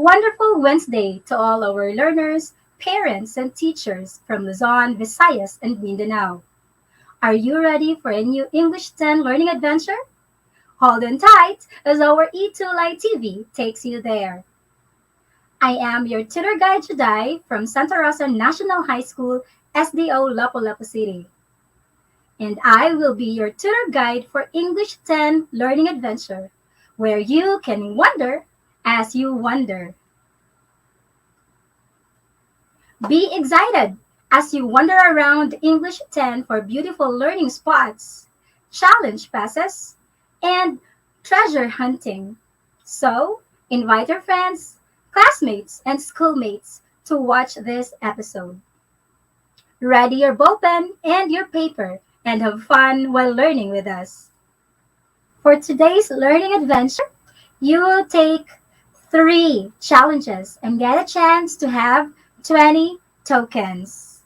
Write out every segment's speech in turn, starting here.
wonderful Wednesday to all our learners, parents, and teachers from Luzon, Visayas, and Mindanao. Are you ready for a new English 10 learning adventure? Hold on tight as our ETULAY TV takes you there. I am your tutor guide Juday from Santa Rosa National High School, SDO Lapu-Lapu City. And I will be your tutor guide for English 10 learning adventure, where you can wonder as you wonder. Be excited as you wander around English 10 for beautiful learning spots, challenge passes, and treasure hunting. So, invite your friends, classmates, and schoolmates to watch this episode. Ready your ballpen and your paper and have fun while learning with us. For today's learning adventure, you will take 3 challenges and get a chance to have 20 tokens.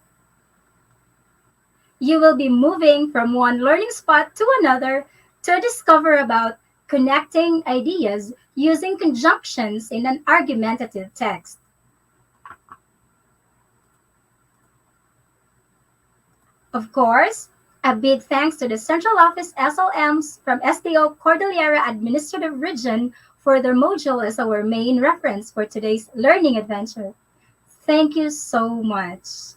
You will be moving from one learning spot to another to discover about connecting ideas using conjunctions in an argumentative text. Of course, a big thanks to the Central Office SLMs from SDO Cordillera Administrative Region for their module as our main reference for today's learning adventure. Thank you so much.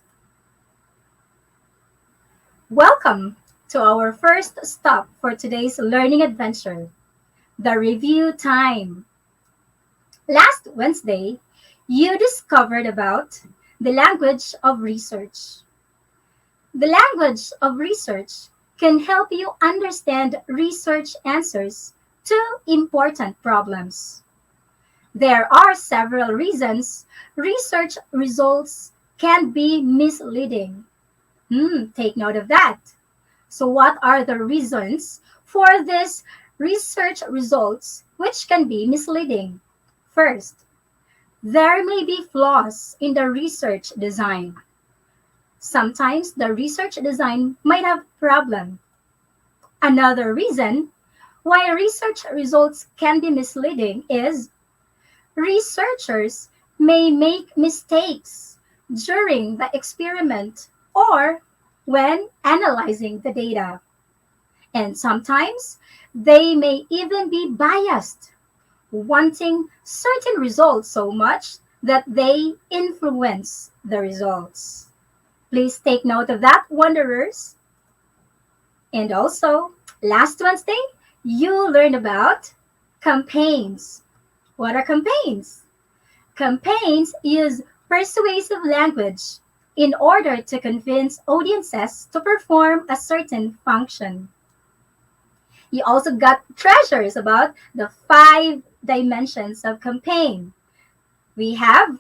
Welcome to our first stop for today's learning adventure, the review time. Last Wednesday, you discovered about the language of research. The language of research can help you understand research answers to important problems. There are several reasons research results can be misleading. Take note of that. So what are the reasons for these research results which can be misleading? First, there may be flaws in the research design. Sometimes the research design might have a problem. Another reason why research results can be misleading is researchers may make mistakes during the experiment or when analyzing the data. And sometimes they may even be biased, wanting certain results so much that they influence the results. Please take note of that, wanderers. And also, last Wednesday, you learned about campaigns. What are campaigns? Campaigns use persuasive language in order to convince audiences to perform a certain function. You also got treasures about the 5 dimensions of campaign. We have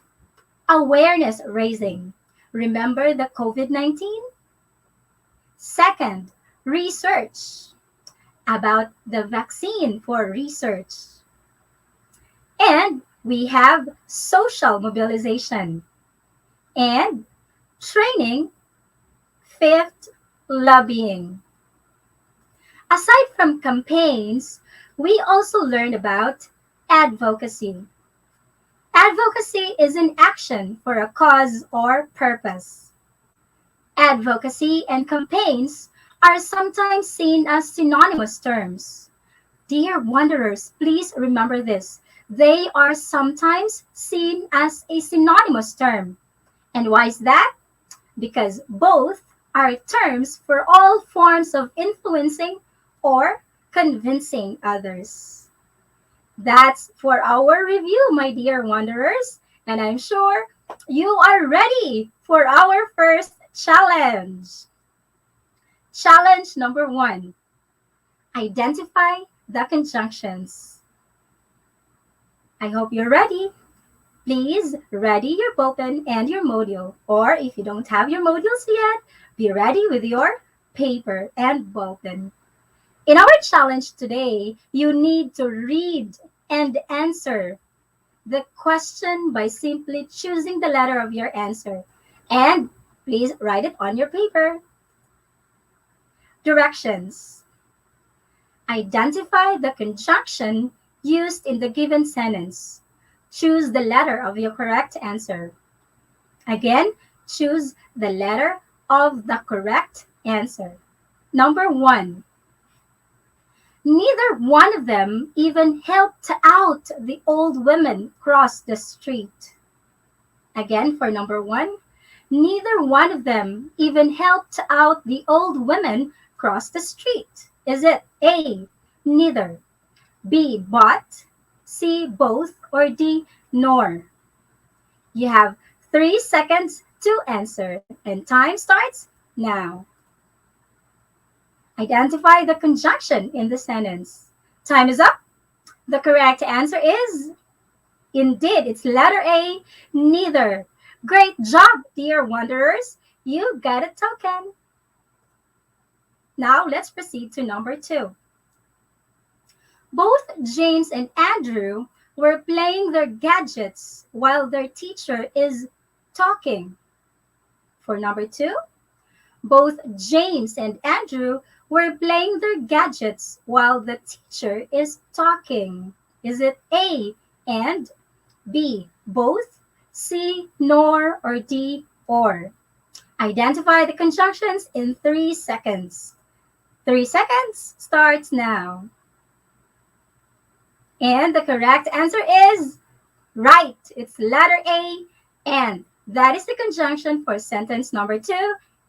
awareness raising. Remember the COVID-19? Second, research about the vaccine for research. And we have social mobilization and training. Fifth, lobbying. Aside from campaigns, we also learned about advocacy. Advocacy is an action for a cause or purpose. Advocacy and campaigns are sometimes seen as synonymous terms. Dear wanderers, please remember this. They are sometimes seen as a synonymous term. And why is that? Because both are terms for all forms of influencing or convincing others. That's for our review, my dear wanderers, and I'm sure you are ready for our first challenge. Challenge number 1. Identify the conjunctions. I hope you're ready. Please ready your ballpen and your module, or if you don't have your modules yet, be ready with your paper and ballpen. In our challenge today, you need to read and answer the question by simply choosing the letter of your answer. And please write it on your paper. Directions. Identify the conjunction used in the given sentence. Choose the letter of your correct answer. Again, choose the letter of the correct answer. Number 1. Neither one of them even helped out the old women cross the street. Again, for number 1. Neither one of them even helped out the old women cross the street. Is it A, neither, B, but, C, both, or D, nor? You have 3 seconds to answer, and time starts now. Identify the conjunction in the sentence. Time is up. The correct answer is, indeed, it's letter A, neither. Great job, dear wanderers. You got a token. Now let's proceed to number 2. Both James and Andrew were playing their gadgets while their teacher is talking. For number 2, both James and Andrew were playing their gadgets while the teacher is talking. Is it A, and, B, both, C, nor, or D, or? Identify the conjunctions in 3 seconds. 3 seconds starts now. And the correct answer is right. It's letter A, and. That is the conjunction for sentence number 2,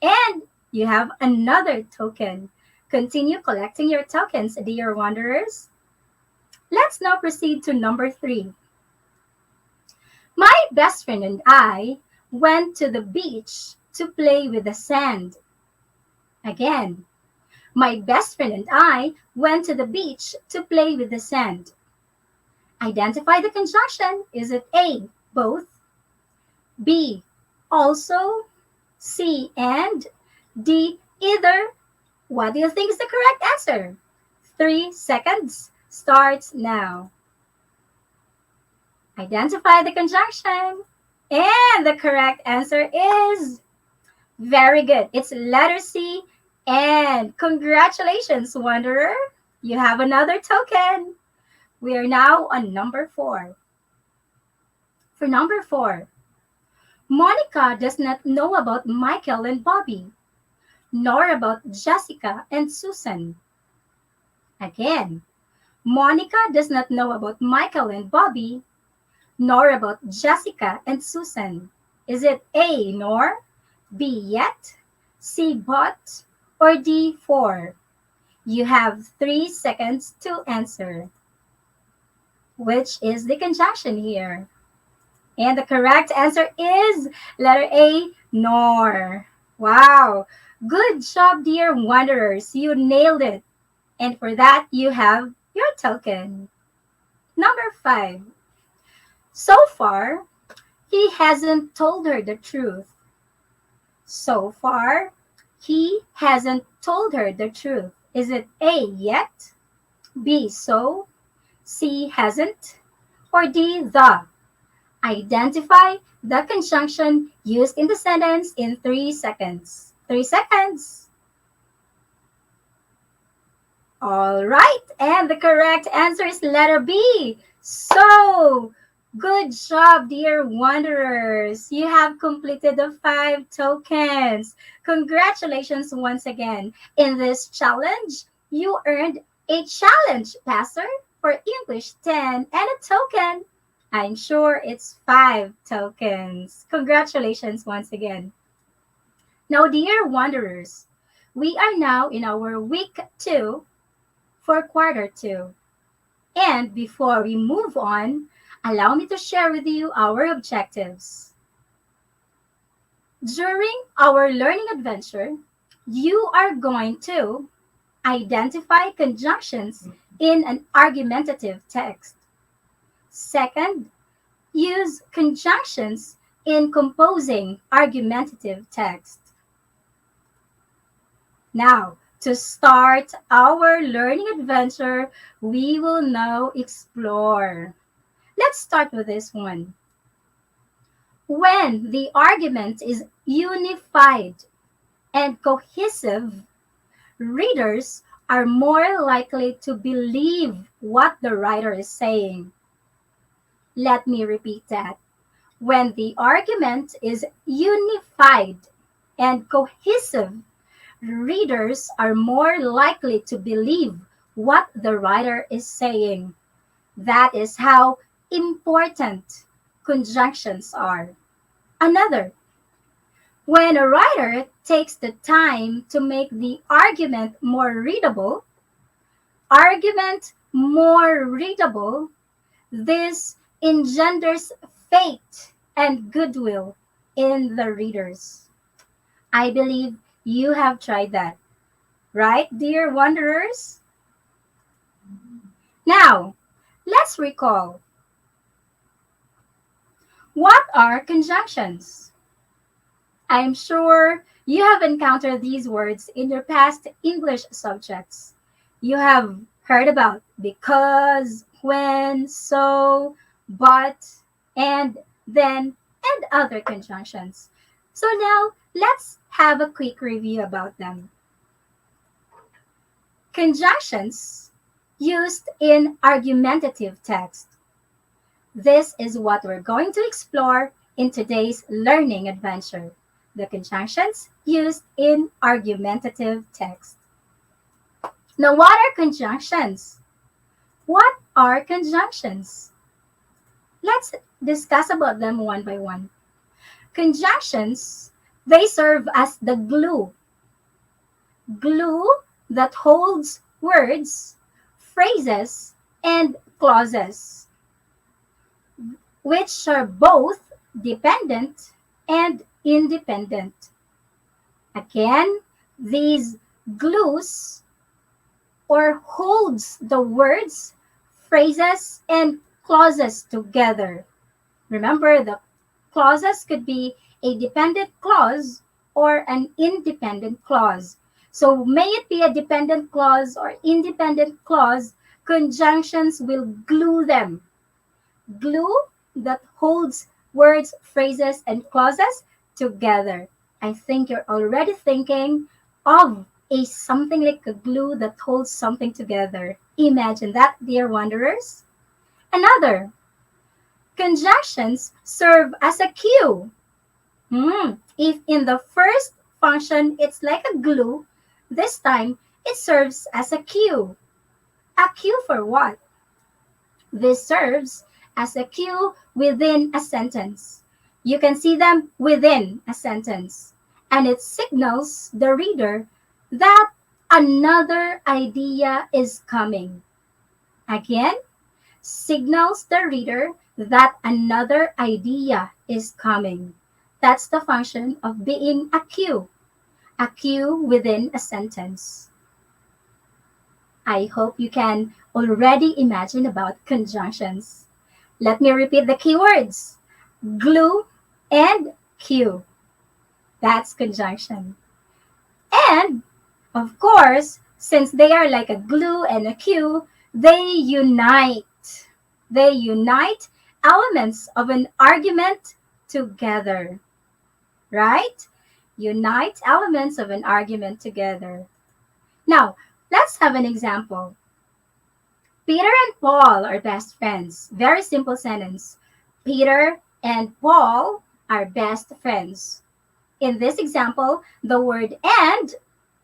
and you have another token. Continue collecting your tokens, dear wanderers. Let's now proceed to number 3. My best friend and I went to the beach to play with the sand. Again, my best friend and I went to the beach to play with the sand. Identify the conjunction. Is it A, both, B, also, C, and, D, either? What do you think is the correct answer? 3 seconds starts now. Identify the conjunction. And the correct answer is very good. It's letter C, and. Congratulations, wanderer. You have another token. We are now on number 4. For number 4, Monica does not know about Michael and Bobby, nor about Jessica and Susan. Again, Monica does not know about Michael and Bobby, nor about Jessica and Susan. Is it A, nor, B, yet, C, but, or D, for? You have 3 seconds to answer. Which is the conjunction here? And the correct answer is letter A, nor. Wow. Good job, dear wanderers. You nailed it. And for that, you have your token. Number 5. So far, he hasn't told her the truth. So far, he hasn't told her the truth. Is it A, yet, B, so, C, hasn't, or D, the? Identify the conjunction used in the sentence in 3 seconds. 3 seconds. All right, and the correct answer is letter B. So, good job, dear wanderers. You have completed the 5 tokens. Congratulations once again. In this challenge, you earned a challenge passer for English 10 and a token. I'm sure it's 5 tokens. Congratulations once again. Now, dear wanderers, we are now in our week 2 for quarter 2. And before we move on, allow me to share with you our objectives. During our learning adventure, you are going to identify conjunctions in an argumentative text. Second, use conjunctions in composing argumentative text. Now, to start our learning adventure, we will now explore. Let's start with this one. When the argument is unified and cohesive, readers are more likely to believe what the writer is saying. Let me repeat that. When the argument is unified and cohesive, readers are more likely to believe what the writer is saying. That is how important conjunctions are. Another, when a writer takes the time to make the argument more readable, this engenders faith and goodwill in the readers. I believe you have tried that, right, dear wanderers? Now, let's recall. What are conjunctions? I'm sure you have encountered these words in your past English subjects. You have heard about because, when, so, but, and, then, and other conjunctions. So now, let's have a quick review about them. Conjunctions used in argumentative text. This is what we're going to explore in today's learning adventure. The conjunctions used in argumentative text. Now, what are conjunctions? What are conjunctions? Let's discuss about them one by one. Conjunctions, they serve as the glue that holds words, phrases, and clauses, which are both dependent and independent. Again, these glues or holds the words, phrases, and clauses together. Remember, the clauses could be a dependent clause or an independent clause. So may it be a dependent clause or independent clause, conjunctions will glue them. Glue that holds words, phrases, and clauses together. I think you're already thinking of something like a glue that holds something together. Imagine that, dear wanderers. Another, conjunctions serve as a cue. If in the first function it's like a glue, this time it serves as a cue. A cue for what? This serves as a cue within a sentence. You can see them within a sentence, and it signals the reader that another idea is coming. Again, signals the reader that another idea is coming. That's the function of being a cue within a sentence. I hope you can already imagine about conjunctions. Let me repeat the keywords: glue and cue. That's conjunction. And, of course, since they are like a glue and a cue, they unite. They unite elements of an argument together. Right? Unite elements of an argument together. Now, let's have an example. Peter and Paul are best friends. Very simple sentence. Peter and Paul are best friends. In this example, the word and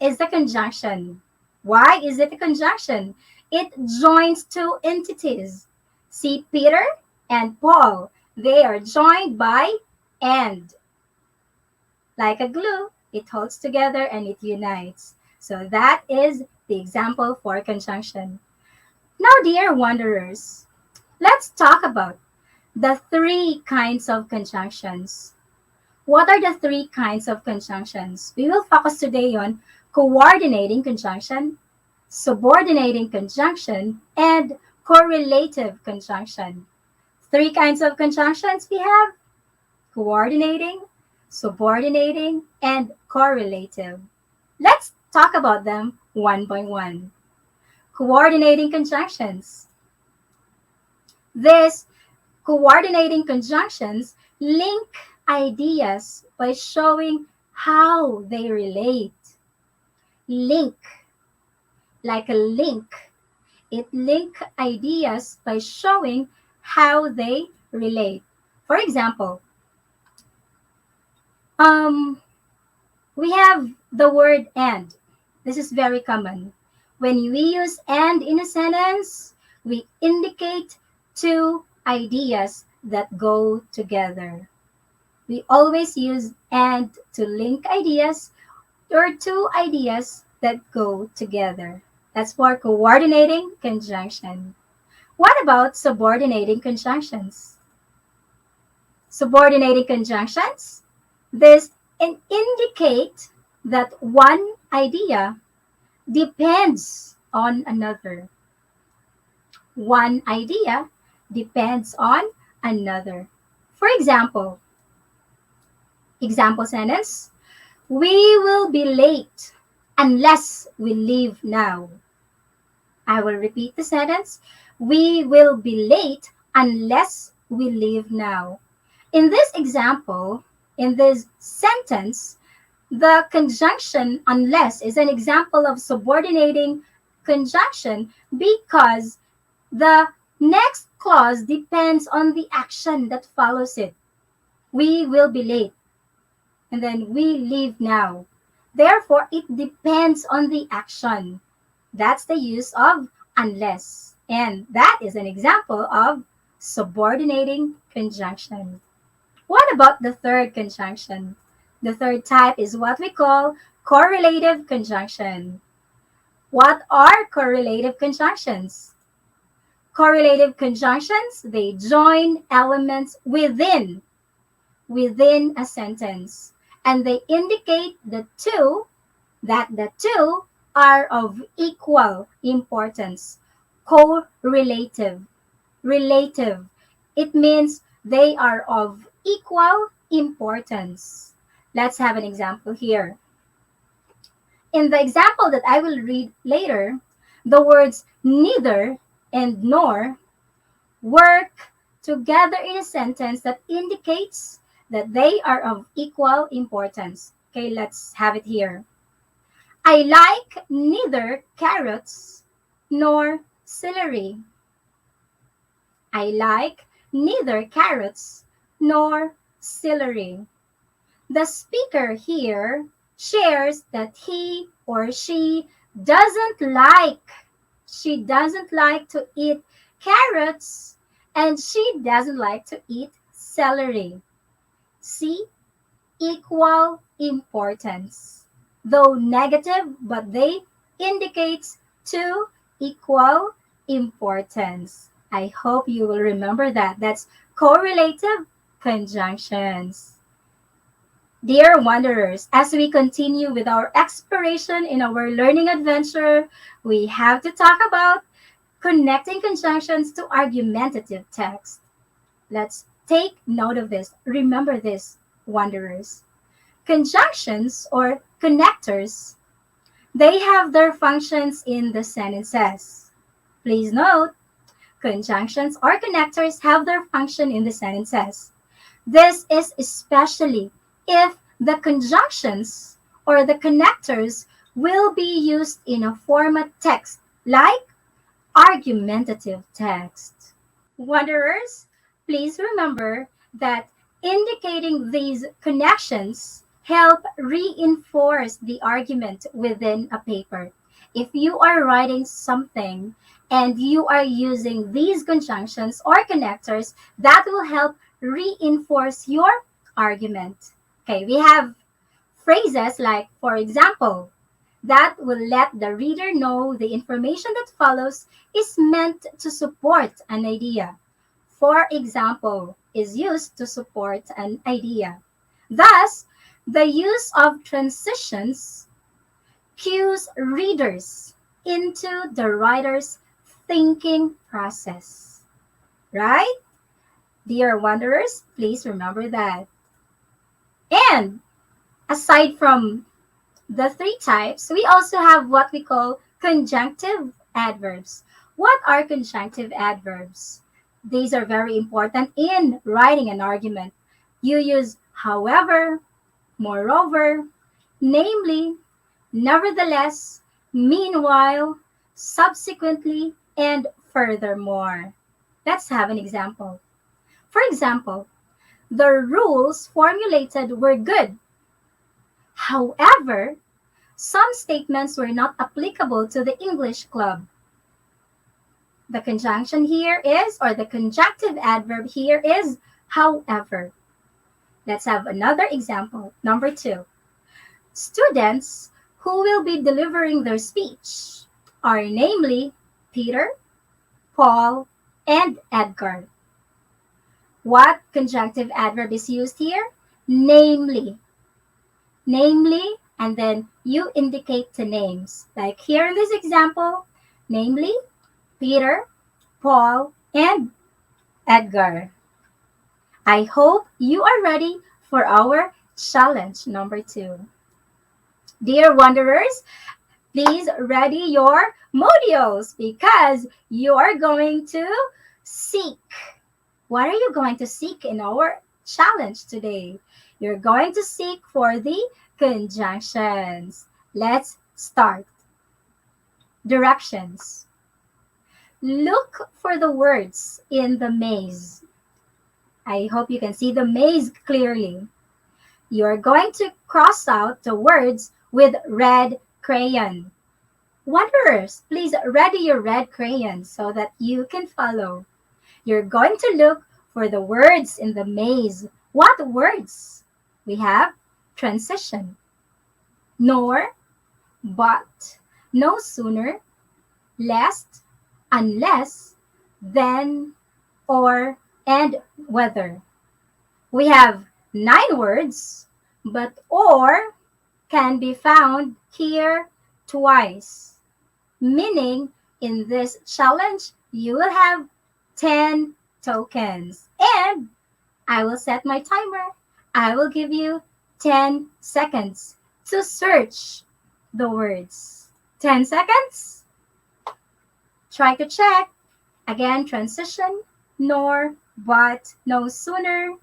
is the conjunction. Why is it a conjunction? It joins two entities. See, Peter and Paul, they are joined by and. Like a glue, it holds together and it unites. So that is the example for conjunction. Now, dear wanderers, let's talk about the three kinds of conjunctions. What are the three kinds of conjunctions? We will focus today on coordinating conjunction, subordinating conjunction, and correlative conjunction. Three kinds of conjunctions we have: coordinating, subordinating, and correlative. Let's talk about them one by one. Coordinating conjunctions. These coordinating conjunctions link ideas by showing how they relate. Link, like a link. It links ideas by showing how they co-relate. For example, we have the word and. This is very common. When we use and in a sentence, we indicate two ideas that go together. We always use and to link ideas or two ideas that go together. That's for coordinating conjunction. What about subordinating conjunctions? Subordinating conjunctions, this indicate that one idea depends on another. One idea depends on another. For example sentence, we will be late unless we leave now. I will repeat the sentence. We will be late unless we leave now. In this example, in this sentence, the conjunction unless is an example of subordinating conjunction because the next clause depends on the action that follows it. We will be late. And then we leave now. Therefore, it depends on the action. That's the use of unless. And that is an example of subordinating conjunction. What about the third conjunction? The third type is what we call correlative conjunction. What are correlative conjunctions? Correlative conjunctions, they join elements within a sentence. And they indicate that the two are of equal importance. Correlative. Relative. It means they are of equal importance. Let's have an example here. In the example that I will read later, the words neither and nor work together in a sentence that indicates that they are of equal importance. Okay, let's have it here. I like neither carrots nor celery. I like neither carrots nor celery. The speaker here shares that he or she doesn't like to eat carrots and she doesn't like to eat celery. See, equal importance. Though negative, but they indicates two equal importance. I hope you will remember that. That's correlative conjunctions. Dear wanderers, as we continue with our exploration in our learning adventure, we have to talk about connecting conjunctions to argumentative text. Let's take note of this. Remember this, wanderers. Conjunctions or connectors, they have their functions in the sentences. Please note, conjunctions or connectors have their function in the sentences. This is especially if the conjunctions or the connectors will be used in a format text like argumentative text. Wanderers, please remember that indicating these connections help reinforce the argument within a paper. If you are writing something and you are using these conjunctions or connectors, that will help reinforce your argument. Okay, we have phrases like, for example, that will let the reader know the information that follows is meant to support an idea. For example, is used to support an idea. Thus, the use of transitions cues readers into the writer's thinking process. Right? Dear wanderers, please remember that. And aside from the three types, we also have what we call conjunctive adverbs. What are conjunctive adverbs? These are very important in writing an argument. You use however, moreover, namely, nevertheless, meanwhile, subsequently, and furthermore. Let's have an example. For example, the rules formulated were good. However, some statements were not applicable to the English club. The conjunction here is, or the conjunctive adverb here is, however. Let's have another example. Number 2. Students who will be delivering their speech are namely Peter, Paul, and Edgar. What conjunctive adverb is used here? Namely. Namely, and then you indicate the names. Like here in this example, namely Peter, Paul, and Edgar. I hope you are ready for our challenge number 2. Dear wanderers, please ready your modules because you are going to seek. What are you going to seek in our challenge today? You're going to seek for the conjunctions. Let's start. Directions. Look for the words in the maze. I hope you can see the maze clearly. You're going to cross out the words with red crayon. Wanderers, please ready your red crayon so that you can follow. You're going to look for the words in the maze. What words? We have transition, nor, but, no sooner, lest, unless, then, or, and whether. We have 9 words, but or can be found here twice, meaning in this challenge you will have 10 tokens. And I will set my timer. I will give you 10 seconds to search the words. 10 seconds. Try to check. Again, transition, nor, but, no sooner,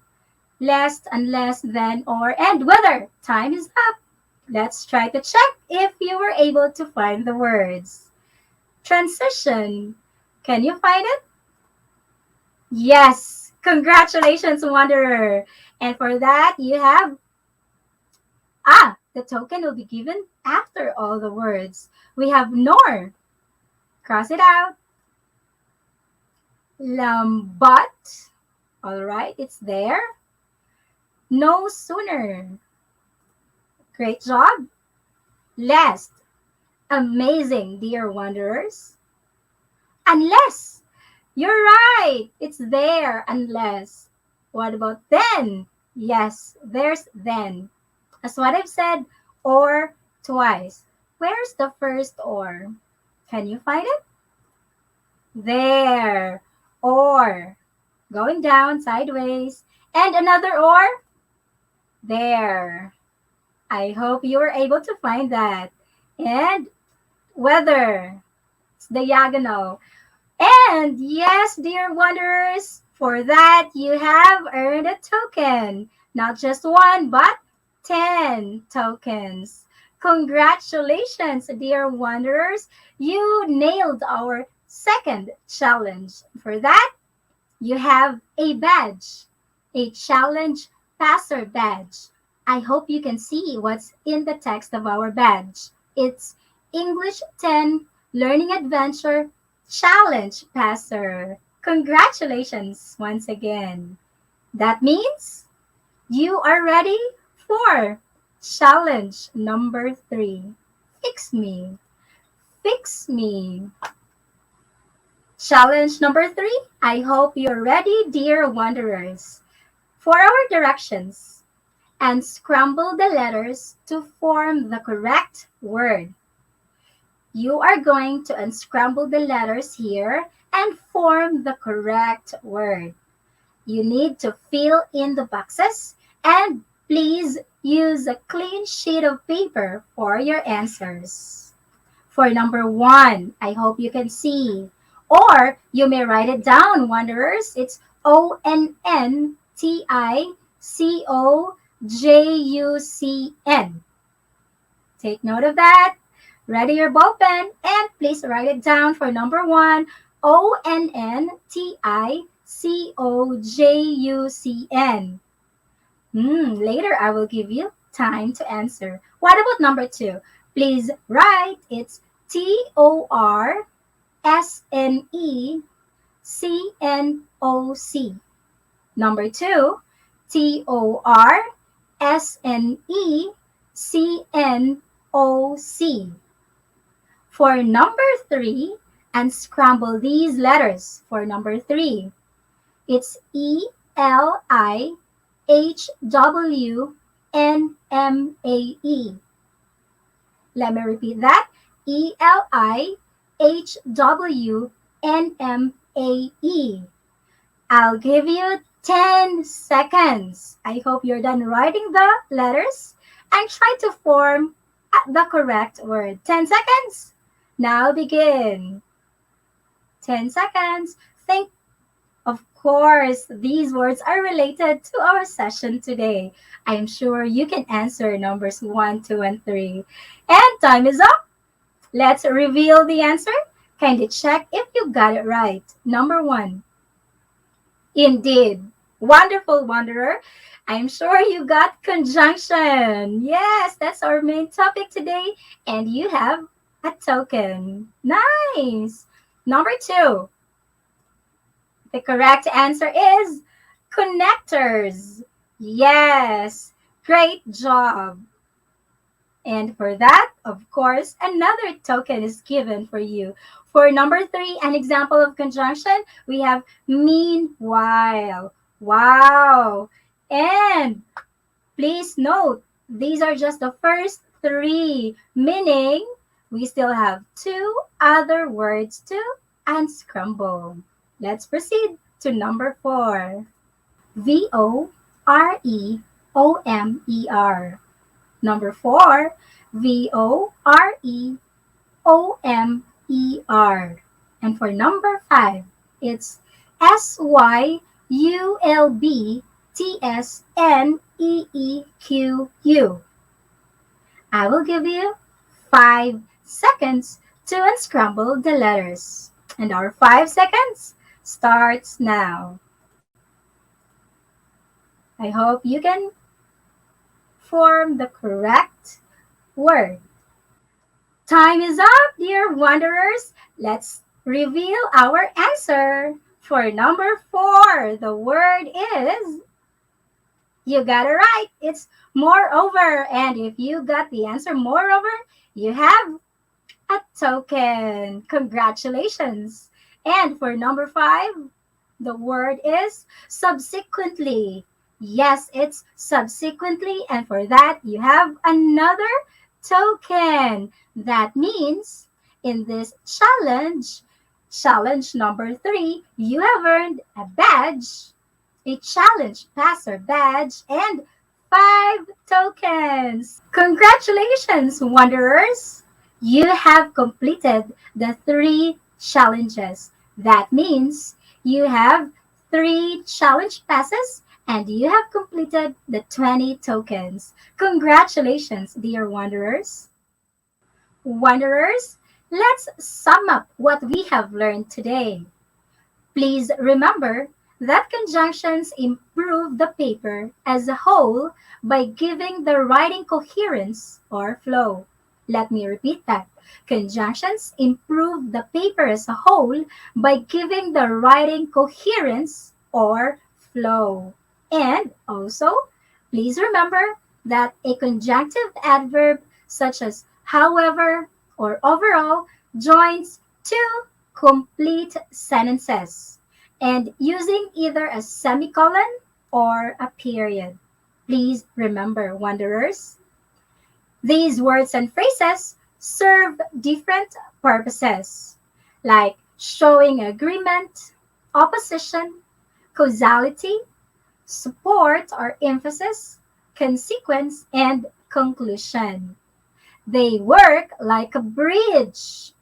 lest, unless, then, or, and whether. Time is up. Let's try to check if you were able to find the words. Transition. Can you find it? Yes. Congratulations, Wanderer. And for that, you have, the token will be given after all the words. We have nor. Cross it out. But. All right, it's there. No sooner. Great job. Lest. Amazing, dear wanderers. Unless. You're right. It's there, unless. What about then? Yes, there's then. As what I've said, or twice. Where's the first or? Can you find it? There. Or. Going down sideways. And another or. There. I hope you were able to find that. And whether. It's diagonal. And yes, dear wanderers, for that you have earned a token. Not just 1, but 10 tokens. Congratulations, dear wanderers. You nailed our second challenge. For that, you have a badge, a challenge passer badge. I hope you can see what's in the text of our badge. It's English 10 Learning Adventure Challenge Passer. Congratulations once again. That means you are ready for challenge number 3. Fix me. Fix me. Challenge number 3. I hope you're ready, dear wanderers. For our directions, unscramble the letters to form the correct word. You are going to unscramble the letters here and form the correct word. You need to fill in the boxes and please use a clean sheet of paper for your answers. For number 1, I hope you can see. Or you may write it down, wanderers. It's ONNTICOJUCN. Take note of that. Ready your ball pen and please write it down for number 1, ONNTICOJUCN. COJUCN. Later, I will give you time to answer. What about number 2? Please write. It's TORSNECNOC. Number 2, TORSNECNOC. For number 3, unscramble these letters. For number 3, it's ELIHWNMAE. Let me repeat that. ELIHWNMAE. I'll give you 10 seconds. I hope you're done writing the letters and try to form the correct word. 10 seconds. Now begin. 10 seconds. Think. Of course, these words are related to our session today. I'm sure you can answer numbers 1, 2, and 3. And time is up. Let's reveal the answer. Kindly check if you got it right. Number 1. Indeed. Wonderful, Wanderer. I'm sure you got conjunction. Yes, that's our main topic today. And you have a token. Nice. Number 2. The correct answer is connectors. Yes, great job. And for that, of course, another token is given for you. For number 3, an example of conjunction, we have meanwhile. Wow. And please note, these are just the first 3, meaning we still have 2 other words to unscramble. Let's proceed to number 4. VOREOMER. Number 4, VOREOMER. And for number 5, it's SYULBTSNEEQU. I will give you 5 seconds to unscramble the letters. And our 5 seconds starts now. I hope you can form the correct word. Time is up, dear wanderers. Let's reveal our answer. For number 4, the word is, you got it right, it's moreover. And if you got the answer moreover, you have a token. Congratulations. And for number 5, the word is subsequently. Yes, it's subsequently. And for that, you have another token. That means in this challenge number 3, you have earned a badge, a challenge passer badge, and 5 tokens. Congratulations, wanderers. You have completed the 3 challenges. That means you have 3 challenge passes and you have completed the 20 tokens. Congratulations, dear wanderers. Wanderers, let's sum up what we have learned today. Please remember that conjunctions improve the paper as a whole by giving the writing coherence or flow. Let me repeat that. Conjunctions improve the paper as a whole by giving the writing coherence or flow. And also, please remember that a conjunctive adverb such as however or overall joins 2 complete sentences and using either a semicolon or a period. Please remember, wanderers, these words and phrases serve different purposes, like showing agreement, opposition, causality, support or emphasis, consequence, and conclusion. They work like a bridge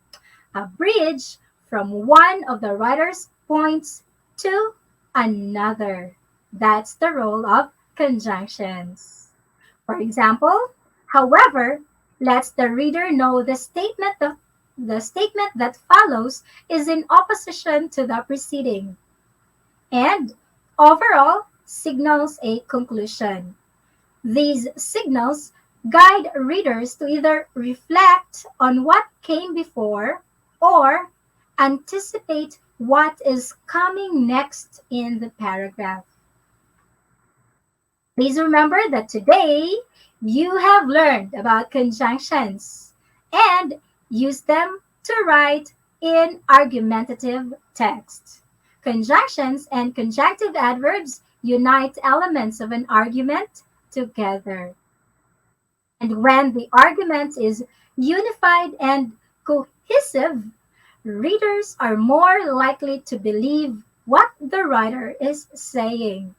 from one of the writer's points to another. That's the role of conjunctions. For example, however, lets the reader know the statement that follows is in opposition to the preceding. and overall signals a conclusion. These signals guide readers to either reflect on what came before or anticipate what is coming next in the paragraph. Please remember that today you have learned about conjunctions and use them to write in argumentative text. Conjunctions and conjunctive adverbs unite elements of an argument together. And when the argument is unified and cohesive, readers are more likely to believe what the writer is saying.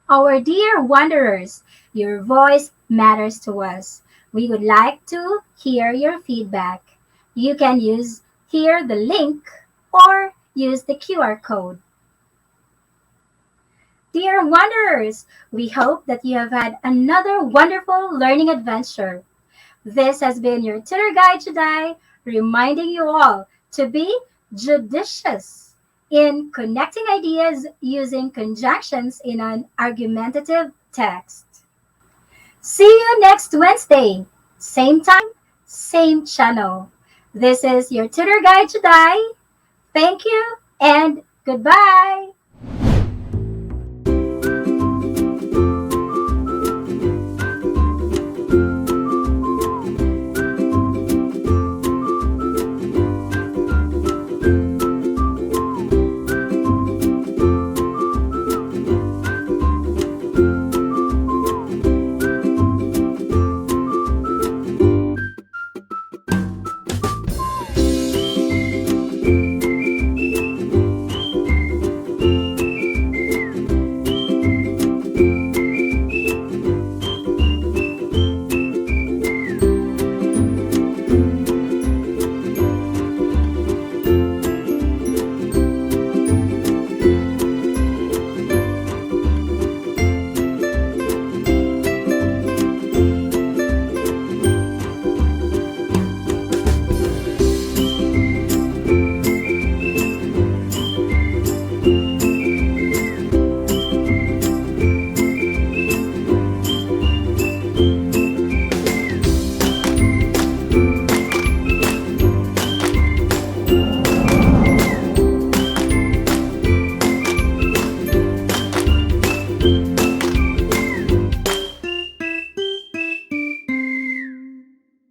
Our dear wanderers, your voice matters to us. We would like to hear your feedback. You can use here the link or use the QR code. Dear wanderers, we hope that you have had another wonderful learning adventure. This has been your tutor guide today, reminding you all to be judicious in connecting ideas using conjunctions in an argumentative text. See you next Wednesday, same time, same channel. This is your tutor guide today. Thank you and goodbye.